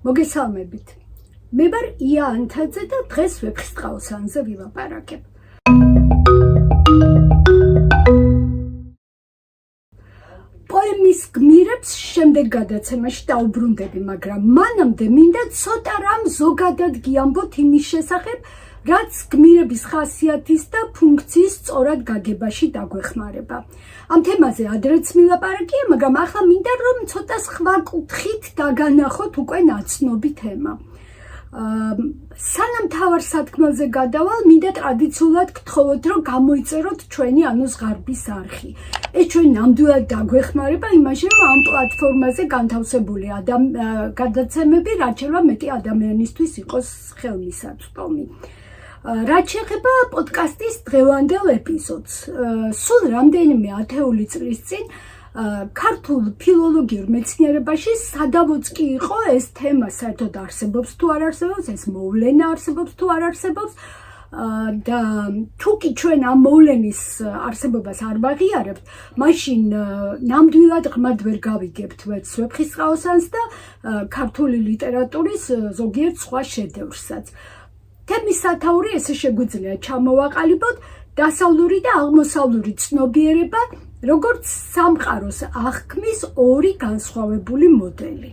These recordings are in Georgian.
მოგესალმებით. მე ვარ ია ანთაძე და დღეს ვეფხისტყაოსანზე ვილაპარაკებ. პოემის გმირებს შემდეგ გადაცემაში დაუბრუნდები, მაგრამ მანამდე მინდა ცოტა რამ ზოგადად გიამბოთ იმის შესახებ, რაც გმირების ხასიათის და ფუნქციის სწორად გაგებაში დაგვეხმარება. ამ თემაზე ადრეც ვილაპარაკია, მაგრამ ახლა მინდა რომ ცოტა სხვა კუთხით დაგანახოთ უკვე ნაცნობი თემა. სანამ თავარ სათქმელზე გადავალ, მინდა ტრადიციულად გთხოვოთ, რომ გამოიწეროთ ჩვენი ანუს ღარბის არხი. ეს ჩვენ ნამდვილად დაგვეხმარება იმაში, რომ ამ პლატფორმაზე განთავსებული გადაცემები რაც შეიძლება მეტი ადამიანისთვის იყოს ხელმისაწვდომი. რაც შეეხება პოდკასტის დღევანდელ ეპიზოდს, სულ რამდენიმე ათეული წლის წინ ქართულ ფილოლოგიურ მეცნიერებაში სადავოც კი იყო ეს თემა საერთოდ არსებობს თუ არ არსებობს, ეს მოვლენა არსებობს თუ არ არსებობს და თუ კი ჩვენ ამ მოვლენის არსებობას არ ვაღიარებთ, მაშინ ნამდვილად ღრმად ვერ გავიგებთ ვეფხისტყაოსანს და ქართული ლიტერატურის ზოგიერთ სხვა შედევრსაც. თემის სათაური ესე შეგვიძლია ჩამოვაყალიბოთ დასავლური და აღმოსავლური ცნობიერება, როგორც სამყაროს აღქმის ორი განსხვავებული მოდელი.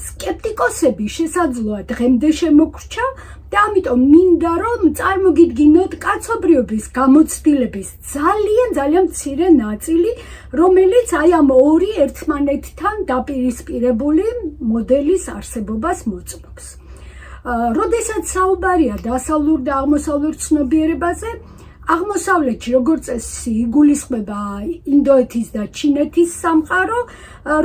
სკეპტიკოსები შესაძლოა დღემდე შემოგრჩა და ამიტომ მინდა რომ წარმოგიდგინოთ კაცობრიობის გამოცდილების ძალიან მცირე ნაწილი, რომელიც აი ამ ორი ერთმანეთთან დაპირისპირებული მოდელის არსებობას მოწმობს. როდესაც საუბარია დასავლურ და აღმოსავლურ ცნობიერებაზე, აღმოსავლეთში როგორც წესი იგულისხმება ინდოეთის და ჩინეთის სამყარო,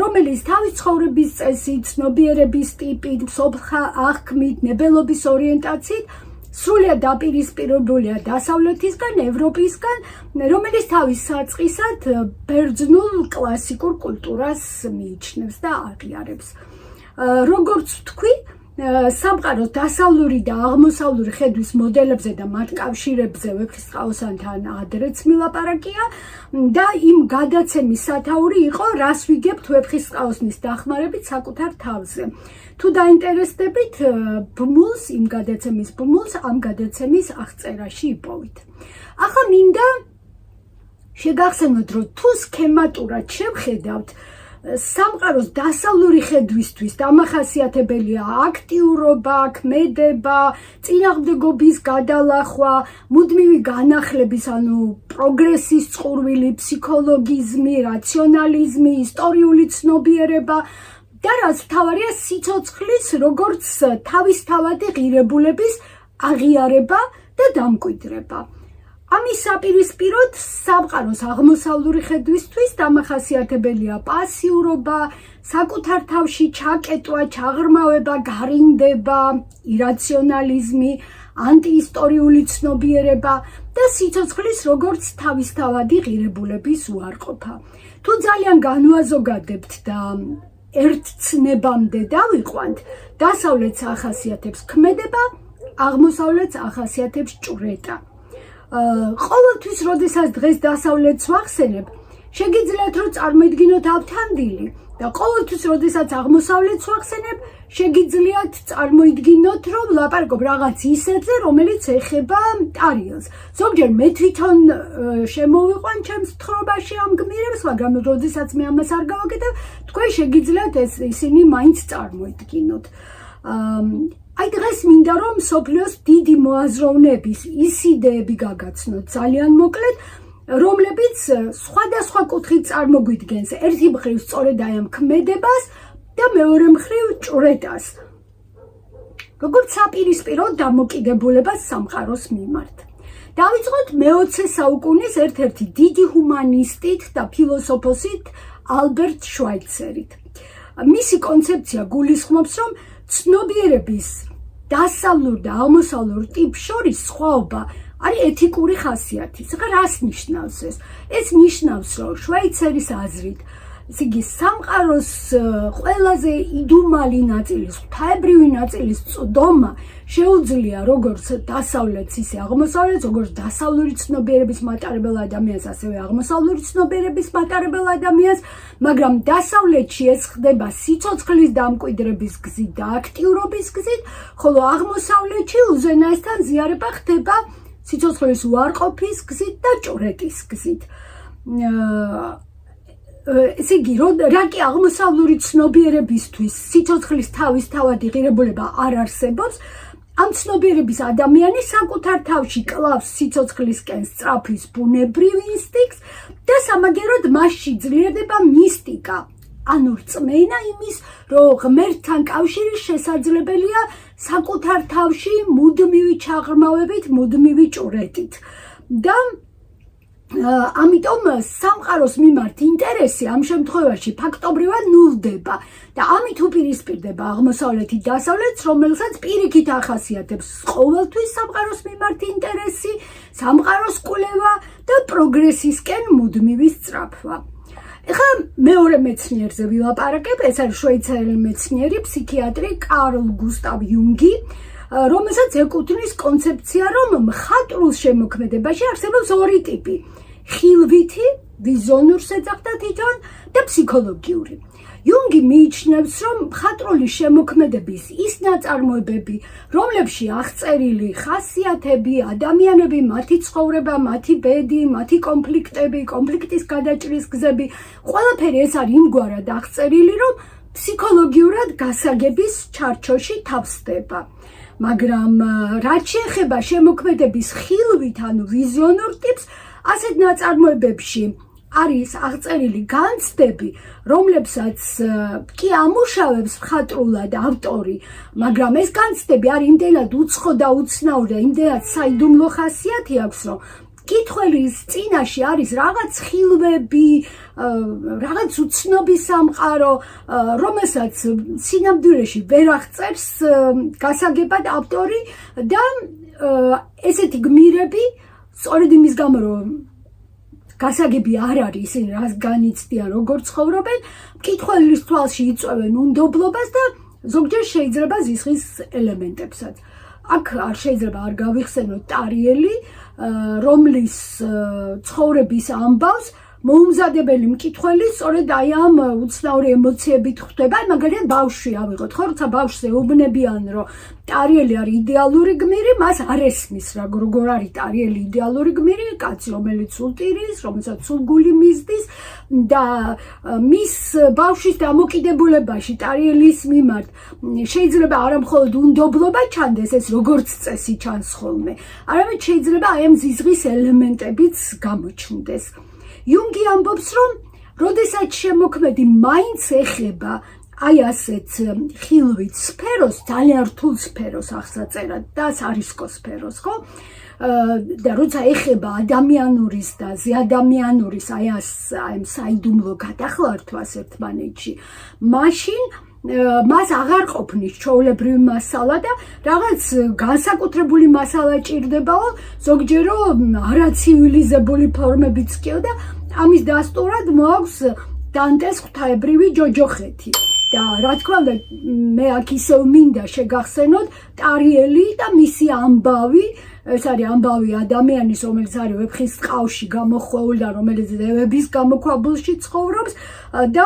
რომელიც თავის ცხოვრების წესით, ცნობიერების ტიპით, მსოფლხა აღქმით, ნებელობის ორიენტაციით სრულიად დაპირისპირებულია დასავლეთისგან, ევროპისგან, რომელიც თავის საწყისად ბერძნულ კლასიკურ კულტურას მიიჩნევს და აღიარებს. როგორც ვთქვი, სამყაროს დასავლური და აღმოსავლური ხედვის მოდელებზე და მათ კავშირებზე ვეფხისტყაოსანთან ადრეც ვილაპარაკია და იმ გადაცემის სათაური იყო, რას ვიგებთ ვეფხისტყაოსნის დახმარებით საკუთარ თავზე. თუ დაინტერესდებით ბმულს, იმ გადაცემის ბმულს ამ გადაცემის აღწერაში იპოვით. ახლა მინდა შეგახსენოთ, რომ თუ სქემატურად შევხედავთ, სამყაროს დასავლური ხედვისთვის დამახასიათებელია აქტიურობა, ქმედება, წინააღმდეგობის გადალახვა, მუდმივი განახლების, ანუ პროგრესის წყურვილი, ფსიქოლოგიზმი, რაციონალიზმი, ისტორიული ცნობიერება და რაც მთავარია სიცოცხლის როგორც თავისთავადი ღირებულების აღიარება და დამკვიდრება. ამის საპირისპიროდ სამყაროს აღმოსავლური ხედვისთვის დამახასიათებელია პასიურობა, საკუთარ თავში ჩაკეტვა, ჩაღრმავება, გარინდება, ირაციონალიზმი, ანტიისტორიული ცნობიერება და სიცოცხლის როგორც თავისთავადი ღირებულების უარყოფა. თუ ძალიან განვაზოგადებთ და ერთ ცნებამდე დავიყვანთ, დასავლეთს ახასიათებს ქმედება, აღმოსავლეთს ახასიათებს ჭვრეტა. ყოველთვის, როდესაც დღეს დასავლეთს ვახსენებ, შეგიძლიათ რომ წარმოიდგინოთ ავთანდილი და ყოველთვის, როდესაც აღმოსავლეთს ვახსენებ, შეგიძლიათ წარმოიდგინოთ, რომ ვლაპარაკობ რაღაც ისეთზე, რომელიც ეხება ტარიელს. ზოგჯერ მე თვითონ შემოვიყვან ჩემს თხრობაში ამ გმირებს, მაგრამ როდესაც მე ამას არ გავაკეთებ, თქვენ შეგიძლიათ ისინი მაინც წარმოიდგინოთ. აი დღეს მინდა რომ მსოფლიოს დიდი მოაზროვნეების ის იდეები გაგაცნოთ ძალიან მოკლედ, რომლებიც სხვადასხვა კუთხით წარმოგვიდგენს ერთი მხრივ სწორედ აი ამ ქმედებას და მეორე მხრივ ჭვრეტას, როგორც საპირისპირო დამოკიდებულებას სამყაროს მიმართ. დავიწყოთ მე-20 საუკუნის ერთ-ერთი დიდი ჰუმანისტით და ფილოსოფოსით ალბერტ შვაიცერით. მისი კონცეფცია გულისხმობს, რომ ცნობიერების დასავლურ და აღმოსავლურ ტიპს შორის სხვაობა არის ეთიკური ხასიათის. რას ნიშნავს ეს? ეს ნიშნავს, რომ შვაიცერის აზრით ესე იგი სამყაროს ყველაზე იდუმალი ნაწილის, ღვთაებრივი ნაწილის წვდომა შეუძლია როგორც დასავლეთს, ისე აღმოსავლეთს, როგორც დასავლური ცნობიერების მატარებელ ადამიანს, ასევე აღმოსავლური ცნობიერების მატარებელ ადამიანს, მაგრამ დასავლეთში ეს ხდება სიცოცხლის დამკვიდრების გზით და აქტიურობის გზით, ხოლო აღმოსავლეთში უზენაესთან ზიარება ხდება სიცოცხლის უარყოფის გზით და ჭვრეტის გზით. ესე იგი, რა კი აღმოსავლური ცნობიერებისთვის სიცოცხლის თავისთავადი ღირებულება არ არსებობს, ამ ცნობიერების ადამიანი საკუთარ თავში კლავს სიცოცხლისკენ სწრაფვის ბუნებრივ ინსტინქტს და სამაგეროდ მასში ძლიერდება მისტიკა, ანუ რწმენა იმის, რომ ღმერთთან კავშირი შესაძლებელია საკუთარ თავში მუდმივი ჩაღრმავებით, მუდმივი ჭვრეტით. და ამიტომ სამყაროს მიმართ ინტერესი ამ შემთხვევაში ფაქტობრივად ნულდება და ამით უპირისპირდება აღმოსავლეთი დასავლეთს, რომელსაც პირიქით ახასიათებს ყოველთვის სამყაროს მიმართ ინტერესი, სამყაროს კვლევა და პროგრესისკენ მუდმივი სწრაფვა. ეხლა მეორე მეცნიერზე ვილაპარაკებ, ეს არის შვეიცარიელი მეცნიერი, ფსიქიატრი კარლ გუსტავ იუნგი, რომელსაც ეკუთვნის კონცეფცია, რომ მხატვრულ შემოქმედებაში არსებობს ორი ტიპი: ხილვითი, ვიზიონურს ეძახდა თვითონ და ფსიქოლოგიური. იუნგი მიიჩნევს, რომ მხატვრული შემოქმედების ის ნაწარმოებები, რომლებში აღწერილი ხასიათები, ადამიანები, მათი ცხოვრება, მათი ბედი, მათი კონფლიქტები, კონფლიქტის გადაჭრის გზები, ყველაფერი ეს არის იმგვარად აღწერილი, რომ ფსიქოლოგიურად გასაგების ჩარჩოში თავსდება. მაგრამ რაც შეეხება შემოქმედების ხილვით, ანუ ვიზიონურ ტიპს, ასეთ ნაწარმოებებში არის აღწერილი განცდები, რომლებსაც კი ამუშავებს მხატვრულად ავტორი, მაგრამ ეს განცდები არის იმდენად უცხო და უცნაური და იმდენად საიდუმლო ხასიათი აქვს, რომ მკითხველის წინაშე არის რაღაც ხილვები, რაღაც უცნობი სამყარო, რომელსაც სინამდვილეში ვერ აღწერს გასაგებად ავტორი და ესეთი გმირები სწორედ იმის გამო, რომ გასაგები არ არის ისინი რას განიცდიან, როგორ ცხოვრობენ, მკითხველის თვალში იწვევენ უნდობლობას და ზოგჯერ შეიძლება ზისხის ელემენტებსაც. აქ არ შეიძლება არ გავიხსენოთ ტარიელი, რომლის ცხოვრების ამბავს მოუმზადებელი მკითხველი სწორედ აი ამ უცნაური ემოციებით ხვდება. მაგალითად ბავშვი ავიღოთ, ხო, როცა ბავშვს ეუბნებიან, რომ ტარიელი არის იდეალური გმირი, მას არ ესმის რა, როგორ არის ტარიელი იდეალური გმირი, კაცი, რომელიც სულ ტირის, რომელსაც სულ გული მისდის და მის ბავშვის დამოკიდებულებაში ტარიელის მიმართ შეიძლება არა მხოლოდ უნდობლობა ჩანდეს, ეს როგორც წესი ჩანს ხოლმე, არამედ შეიძლება აი ამ ზიზღის ელემენტებიც გამოჩნდეს. იუნგი ამბობს, რომ როდესაც შემოქმედი მაინც ეხება აი ასეთ ხილვით სფეროს, ძალიან რთულ სფეროს აღსაწერად და სარისკო სფეროს, ხო? და როცა ეხება ადამიანურის და ზეადამიანურის აი ამ საიდუმლო გადახლართვას ერთმანეთში, მაშინ მას აღარ ყოფნის ჩვეულებრივი მასალა და რაღაც განსაკუთრებული მასალა ჭირდებაო, ზოგჯერ არაცივილიზებული ფორმებიც კიო და ამის დასტურად მოაქვს დანტეს ღვთაებრივი ჯოჯოხეთი. და რა თქმა უნდა, მე აქ ისევ მინდა შეგახსენოთ ტარიელი და მისი ამბავი, ეს არის ამბავი ადამიანის, რომელიც არის ვეფხის ტყავში გამოხვეული და რომელიც დევების გამოქვაბულში ცხოვრობს და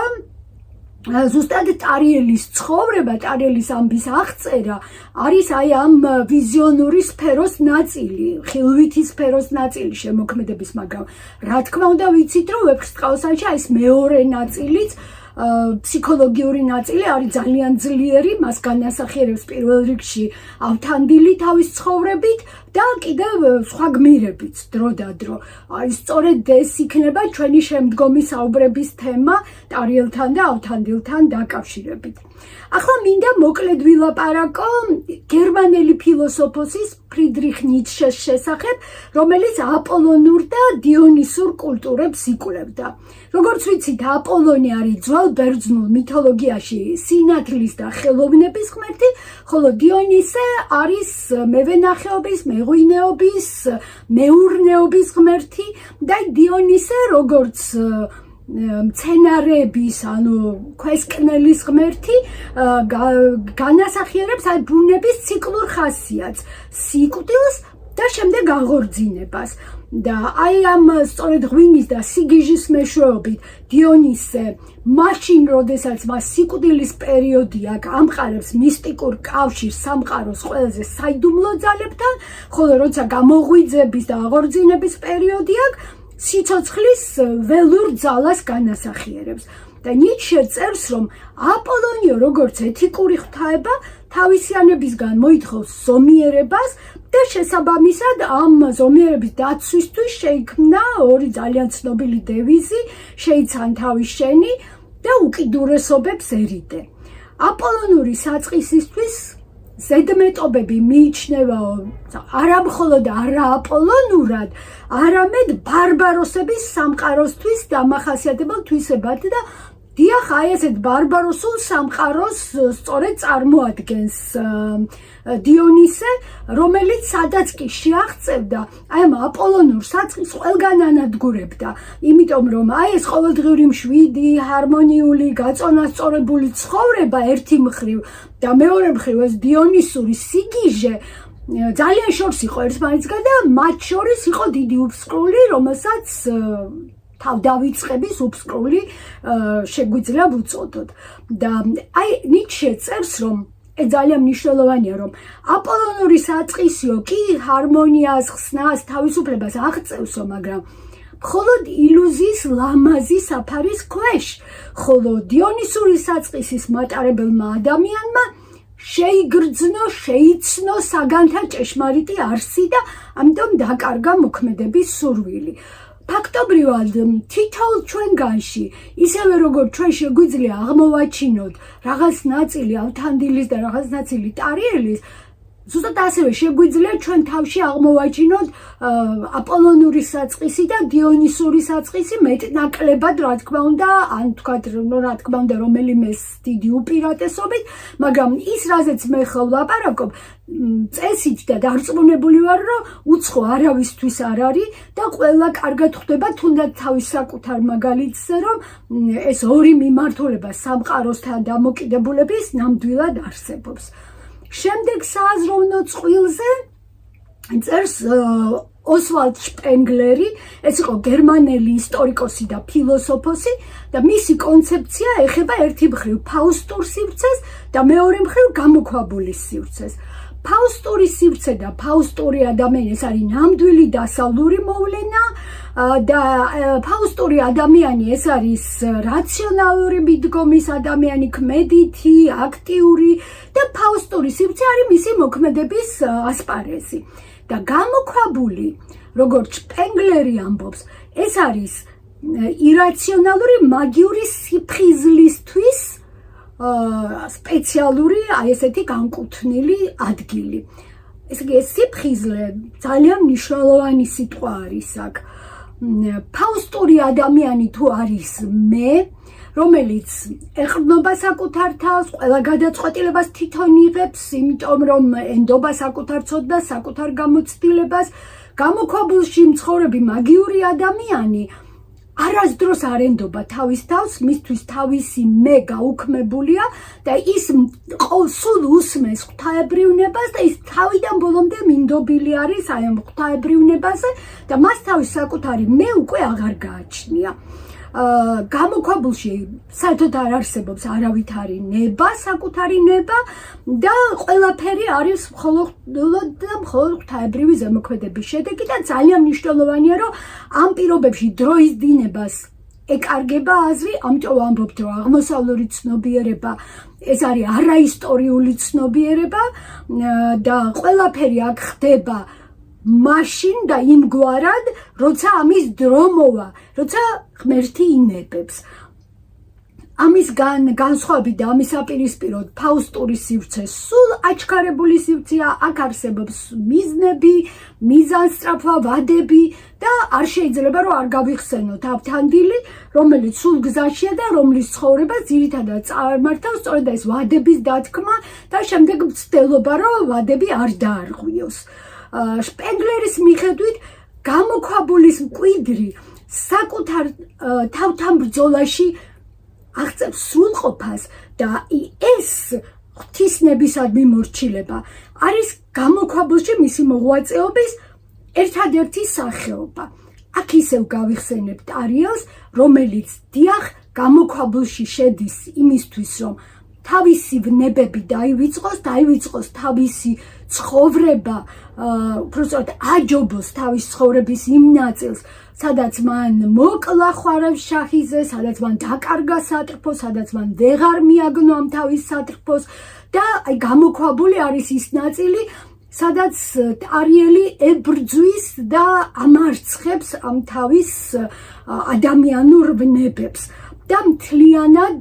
ზუსტად ტარიელის ცხოვრება, ტარიელის ამბის აღწერა არის აი ამ ვიზიონური სფეროს ნაწილი, ხილვითი სფეროს ნაწილი შემოქმედების, მაგრამ რა თქმა უნდა ვიცით, რომ ვეფხისტყაოსანში ეს მეორე ნაწილიც, ფსიქოლოგიური ნაწილი არის ძალიან ძლიერი, მას განასახიერებს პირველ რიგში ავთანდილი თავის ცხოვრებით და კიდევ სხვა გმირებიც დრო და დრო. აი სწორედ ეს იქნება ჩვენი შემდგომი საუბრების თემა ტარიელთან და ავთანდილთან დაკავშირებით. ახლა მინდა მოკლედ ვილაპარაკო გერმანელი ფილოსოფოსის ფრიდრიხ ницშეს შესახებ, რომელიც აპოლონურ და დიონისურ კულტურებს იკვლევდა. როგორც ვიცით, აპოლონი არის ძველ ბერძნულ მითოლოგიაში სინათლის და ხელოვნების ღმერთი, ხოლო დიონისე არის მევენახეობის, მეღვინეობის, მეურნეობის ღმერთი და დიონისე როგორც მცენარეების, ანუ ქვესკნელის ღმერთი განასახიერებს ბუნების ციკლურ ხასიათს, სიკვდილს და შემდეგ აღორძინებას. და აი ამ სწორედ ღვინის და სიგიჟის მეშვეობით დიონისე მაშინ, როდესაც მას სიკვდილის პერიოდი აქვს, ამყარებს მისტიკურ კავშირს სამყაროს ყველაზე საიდუმლო ძალებთან, ხოლო როცა გამოღვიძების და აღორძინების პერიოდი აქვს, სიცოცხლის ველურ ძალას განასახიერებს. და ნიცშე წერს, რომ აპოლონიო როგორც ეთიკური ღვთაება თავისიანებისგან მოითხოვს ზომიერებას და შესაბამისად ამ ზომიერების დაცვისთვის შეიქმნა ორი ძალიან ცნობილი დევიზი, შეიცან თავის შენი და უკიდურესობებს ერიდე. აპოლონური საწყისისთვის ზედმეტობები მიიჩნევაო არა მხოლოდ არააპოლონურად, არამედ ბარბაროსების სამყაროსთვის დამახასიათებელ თვისებად და დიახ, აი ესეთ ბარბაროსულ სამყაროს სწორედ წარმოადგენს დიონისე, რომელიც სადაც კი შეაღწევდა, აი ამ აპოლონურ საწყისს ყველგან ანადგურებდა, იმიტომ რომ აი ეს ყოველდღიური მშვიდი, ჰარმონიული, გაწონასწორებული ცხოვრება ერთი მხრივ და მეორე მხრივ ეს დიონისური სიგიჟე ძალიან შორს იყო ერთმანეთსგან და მათ შორის იყო დიდი უფსკრული, რომელსაც თავდავიწყების უფსკრული შეგვიძლია ვუწოდოთ. და აი ნიცშე წერს, რომ ძალიან მნიშვნელოვანია, რომ აპოლონური საწყისიო კი ჰარმონიას, ხსნას, თავისუფლებას აღწევსო, მაგრამ მხოლოდ ილუზიის ლამაზი საფარის ქვეშ, ხოლო დიონისური საწყისის მატარებელმა ადამიანმა შეიგრძნო, შეიცნო საგანთა ჭეშმარიტი არსი და ამიტომ დაკარგა მოქმედების სურვილი. ფაქტობრივად თითოეულ ჩვენგანში, ისევე როგორც ჩვენ შეგვიძლია აღმოვაჩინოთ რაღაც ნაწილი ავთანდილის და რაღაც ნაწილი ტარიელის, ზუსტად ასევე შეგვიძლია ჩვენ თავში აღმოვაჩინოთ აპოლონური საწყისი და დიონისური საწყისი მეტნაკლებად, რა თქმა უნდა, ან თქვათ, რა თქმა უნდა, რომელიმეს დიდი უპირატესობით, მაგრამ ის, რაზეც მე ვლაპარაკობ, წესით და დარწმუნებული ვარ, რომ უცხო არავისთვის არ არის და ყველა კარგად ხვდება, თუნდაც თავის საკუთარ მაგალითზე, რომ ეს ორი მიმართულება სამყაროსთან დამოკიდებულების ნამდვილად არსებობს. შემდეგ სააზროვნო წყვილზე წერს ოსვალდ შპენგლერი, ეს იყო გერმანელი ისტორიკოსი და ფილოსოფოსი და მისი კონცეფცია ეხება ერთი მხრივ ფაუსტურ სივრცეს და მეორე მხრივ გამოქვაბულის სივრცეს. ფაუსტური სივრცე და ფაუსტური ადამიანი ეს არის ნამდვილი დასავლური მოვლენა და ფაუსტური ადამიანი ეს არის რაციონალური მიდგომის ადამიანი, ქმედითი, აქტიური და ფაუსტური სივრცე არის მისი მოქმედების ასპარეზი. და გამოქვაბული, როგორც შპენგლერი ამბობს, ეს არის ირაციონალური მაგიური სიფხიზლისთვის სპეციალური აი ესეთი განკუთვნილი ადგილი. ესე იგი, სიფხიზლე ძალიან მნიშვნელოვანი სიტყვა არის აქ. ფაუსტური ადამიანი თუ არის მე, რომელიც ეყრდნობა საკუთარ თავს, ყველა გადაწყვეტილებას თვითონ იღებს, იმიტომ რომ ენდობა საკუთარ ცოდნას, საკუთარ გამოცდილებას, გამოქვაბულში მცხოვრები მაგიური ადამიანი არასდროს არ ენდობა თავის თავს, მისთვის თავისი მე გაუქმებულია და ის სულ უსმენს ღვთაებრივნებას და ის თავიდან ბოლომდე მინდობილი არის აი ამ ღვთაებრივნებაზე და მას თავის საკუთარი მე უკვე აღარ გააჩნია. გამოქვაბულში საერთოდ არ არსებობს არავითარი ნება, საკუთარი ნება და ყველაფერი არის მხოლოდ ღვთაებრივი ზემოქმედების შედეგი და ძალიან მნიშვნელოვანია, რომ ამ პირობებში დროის დინებას ეკარგება აზრი, ამიტომ ვამბობთ, რომ აღმოსავლური ცნობიერება ეს არის არაისტორიული ცნობიერება და ყველაფერი აქ ხდება მაშინ და იმგვარად, როცა ამის დრო მოვა, როცა ღმერთი ინებებს. ამის განსხვავებით და ამის საპირისპიროდ ფაუსტური სივრცე სულ აჩქარებული სივრცეა, აქ არსებობს მიზნები, მიზანსწრაფვა, ვადები და არ შეიძლება რომ არ გავიხსენოთ ავთანდილი, რომელიც სულ გზაშია და რომლის ცხოვრება ძირითადად წარმართავს სწორედ ეს ვადების დათქმა და შემდეგ მცდელობა, რომ ვადები არ დაარღვიოს. შპენგლერის მიხედვით გამოქვაბულის მკვიდრი საკუთარ თავთან ბრძოლაში აღწევს სრულყოფას და ეს ღვთისნებისადმი მორჩილება არის გამოქვაბულში მისი მოღვაწეობის ერთადერთი სახეობა. აქ ისევ გავიხსენებთ არიელს, რომელიც დიახ გამოქვაბულში შედის იმისთვის, რომ თავისი ვნებები დაივიწყოს თავისი ცხოვრება, უბრალოდ აჯობოს თავის ცხოვრების იმ ნაწილს, სადაც მან მოკლა ხვარევშაჰიზე, სადაც მან დაკარგა სატრფო, სადაც მან ვეღარ მიაგნო ამ თავის სატრფოს და აი გამოქვაბული არის ის ნაწილი, სადაც ტარიელი ებრძვის და ამარცხებს ამ თავის ადამიანურ ვნებებს და მთლიანად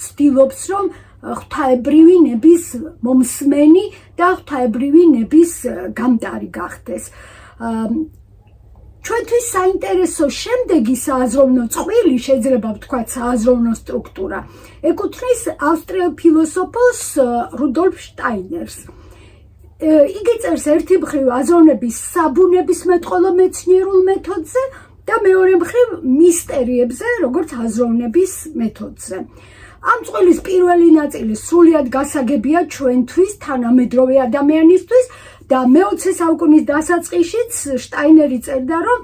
ცდილობს, რომ ღვთაებრივი ნების მომსმენი და ღვთაებრივი ნების გამტარი გახდეს. ჩვენთვის საინტერესო შემდეგი სააზროვნო წყვილი, შეიძლება ვთქვათ სააზროვნო სტრუქტურა, ეკუთვნის ავსტრიელ ფილოსოფოს რუდოლფ შტაინერს. იგი წერს ერთი მხრივ აზროვნების საბუნებისმეტყველო მეცნიერულ მეთოდზე და მეორე მხრივ მისტერიებზე, როგორც აზროვნების მეთოდზე. ამ წყვილის პირველი ნაწილი სრულიად გასაგებია ჩვენთვის, თანამედროვე ადამიანისთვის და მე-20 საუკუნის დასაწყისშიც შტაინერი წერდა, რომ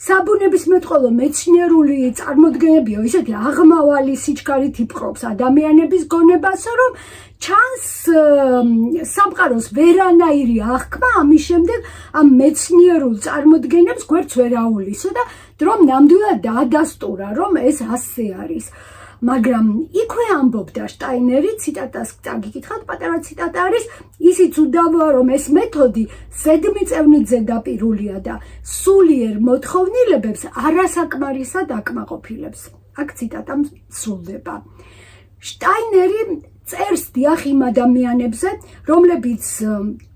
საბუნებისმეტყველო მეცნიერული წარმოდგენებიო ისეთი აღმავალი სიჩქარით იპყრობს ადამიანების გონებას, რომ ჩანს სამყაროს ვერანაირი აღქმა, ამის შემდეგ ამ მეცნიერულ წარმოდგენებს გვერდს ვერ აუვლისო და დრომ ნამდვილად დაადასტურა, რომ ეს ასე არის. მაგრამ იქვე ამბობდა შტაინერი, ციტატას წაგიკითხავთ, პატარა ციტატა არის, ისიც უდავოა, რომ ეს მეთოდი ზედმიწევნით ზედაპირულია და სულიერ მოთხოვნილებებს არასაკმარისად აკმაყოფილებს. აქ ციტატა სრულდება. შტაინერი წერს დიახ იმ ადამიანებზე, რომლებიც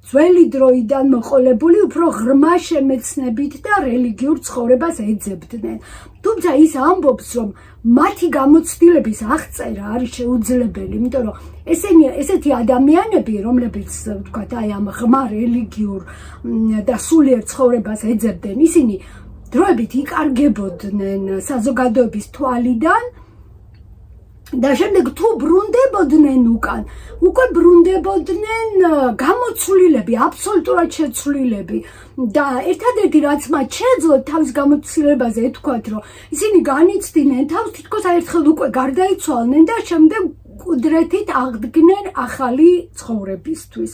ძველი დროიდან მოყოლებული უფრო ღრმა შემეცნებით და რელიგიურ ცხოვრებას ეძებდნენ. თუმცა ის ამბობს, რომ მათი გამოცდილების აღწერა არის შეუძლებელი, იმიტომ რომ ესეთი ადამიანები, რომლებიც ვთქვათ, აი ამ ღრმა რელიგიურ და სულიერ ცხოვრებას ეძებდნენ, ისინი დროებით იკარგებოდნენ საზოგადოების თვალიდან და შემდეგ თუ ბრუნდებოდნენ უკვე ბრუნდებოდნენ გამოცვლილები, აბსოლუტურად შეცვლილები და ერთადერთი რაც მათ შეეძლოთ თავის გამოცდილებაზე ეთქვათ, რომ ისინი განიცდიდნენ თავს, თითქოს ერთხელ უკვე გარდაიცვალნენ და შემდეგ კუდრეთით აღდგნენ ახალი ცხოვრებისთვის.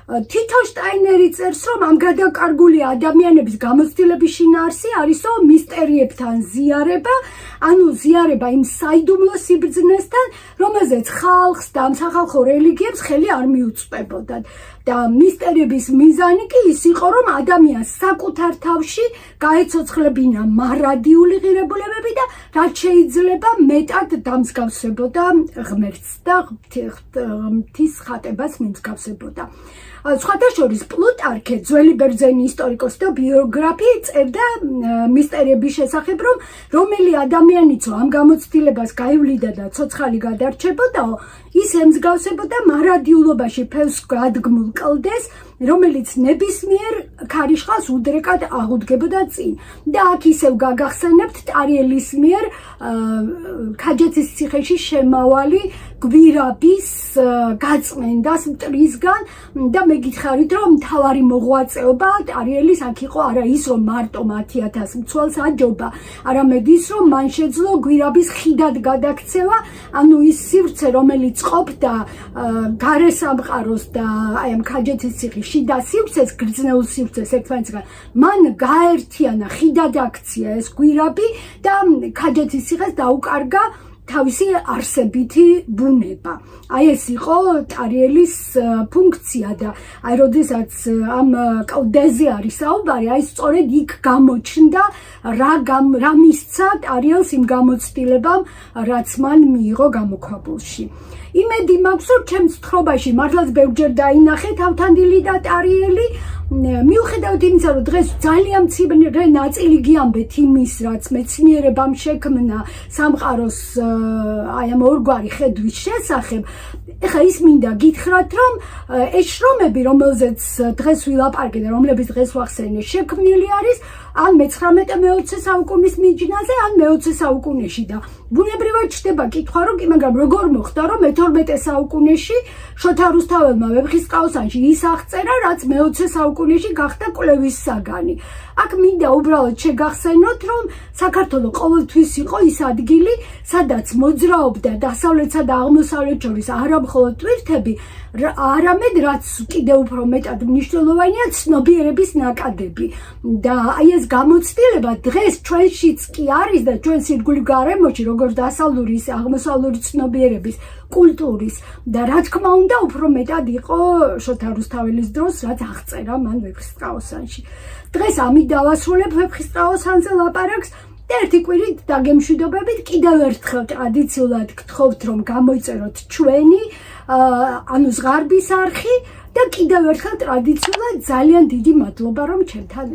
თითო შტაინერი წერს, რომ ამ გადაკარგული ადამიანების გამოცდილების შინაარსი არისო მისტერიებთან ზიარება, ანუ ზიარება იმ საიდუმლო სიბრძნესთან, რომელზეც ხალხს და ამ სახალხო რელიგიებს ხელი არ მიუწვებოდათ. და მისტერიების მიზანი კი ის იყო, რომ ადამიანს საკუთარ თავში გაეცოცხლებინა მარადიული ღირებულებები და რაც შეიძლება მეტად დამსგავსებოდა ღმერთს და ღვთის ხატებას მიმსგავსებოდა. სხვათა შორის პლუტარქე, ძველი ბერძენი ისტორიკოსი და ბიოგრაფი წერდა მისტერიების შესახებ, რომ რომელი ადამიანიცო ამ გამოცდილებას გაივლიდა და ცოცხალი გადარჩებოდაო, ის ემსგავსებოდა მარადიულობაში ფევს გადგმულ კლდეს, რომელიც ნებისმიერ ქარიშხალს უდრეკად აღუდგებოდა წინ. და აქ ისევ გაგახსენებთ ტარიელის მიერ ქაჯეთის ციხეში შემავალი გვირაბის გაწმენდას მტრისგან და მე გითხარით, რომ მთავარი მოღვაწეობა ტარიელის აქ იყო არა ის, რომ მარტო 10,000 მცველს აჯობა, არამედ ის, რომ მან შეძლო გვირაბის ხიდად გადაქცევა, ანუ ის სივრცე, რომელიც ყოფდა გარე სამყაროს და აი ამ ქაჯეთის ციხის შიდა სივრცეს, გრძნეულ სივრცეს ერთმანეთსგან, მან გაერთიანა, ხიდად აქცია ეს გვირაბი და ქაჯეთის ციხეს დაუკარგა თავისი არსებითი ბუნება. აი ეს იყო ტარიელის ფუნქცია და აი როდესაც ამ კლდეზე არის საუბარი, აი სწორედ იქ გამოჩნდა რა მისცა ტარიელს იმ გამოცდილებამ, რაც მან მიიღო გამოქვაბულში. იმედი მაქვს, რომ ჩემს თხრობაში მართლაც ბევრჯერ დაინახე თავთანდილი და ტარიელი, მიუხედავად იმისა, რომ დღეს ძალიან მცირე ნაწილი გიამბეთ იმის, რაც მეცნიერებამ შექმნა სამყაროს აი ამ ორგვარი ხედვის შესახებ, ეხლა ის მინდა გითხრათ, რომ ეს შრომები, რომელზეც დღეს ვილაპარაკე და რომლებიც დღეს ვახსენე, შექმნილი არის ან მე-19 საუკუნის მიჯნაზე, ან მე-20 საუკუნეში და ბუნებრივად ჩნდება კითხვა, რომ კი, მაგრამ როგორ მოხდა, რომ მე-12 საუკუნეში შოთა რუსთაველმა ვეფხისტყაოსანში ის აღწერა, რაც მე-20 საუკუნეში გახდა კვლევის საგანი. აქ მინდა უბრალოდ შეგახსენოთ, რომ საქართველო ყოველთვის იყო ის ადგილი, სადაც მოძრაობდა დასავლეთსა და აღმოსავლეთ შორის არა მხოლოდ ტვირთები, არამედ რაც კიდევ უფრო მეტად მნიშვნელოვანია ცნობიერების ნაკადები. და აი ეს გამოცდილება დღეს ჩვენშიც კი არის და ჩვენს ირგვლივ გარემოში, როგორც დასავლური, ისე აღმოსავლური ცნობიერების, კულტურის და რა თქმა უნდა, უფრო მეტად იყო შოთა რუსთაველის დროს, რაც აღწერა მან ვეფხისტყაოსანში. დღეს ამით დავასრულებ ვეფხისტყაოსანზე ლაპარაკს. და ერთი კვირით დაგემშვიდობებით კიდევ ერთხელ ტრადიციულად გთხოვთ, რომ გამოიწეროთ ჩვენი ანუ ზღარბის არხი და კიდევ ერთხელ ტრადიციულად ძალიან დიდი მადლობა, რომ ჩემთან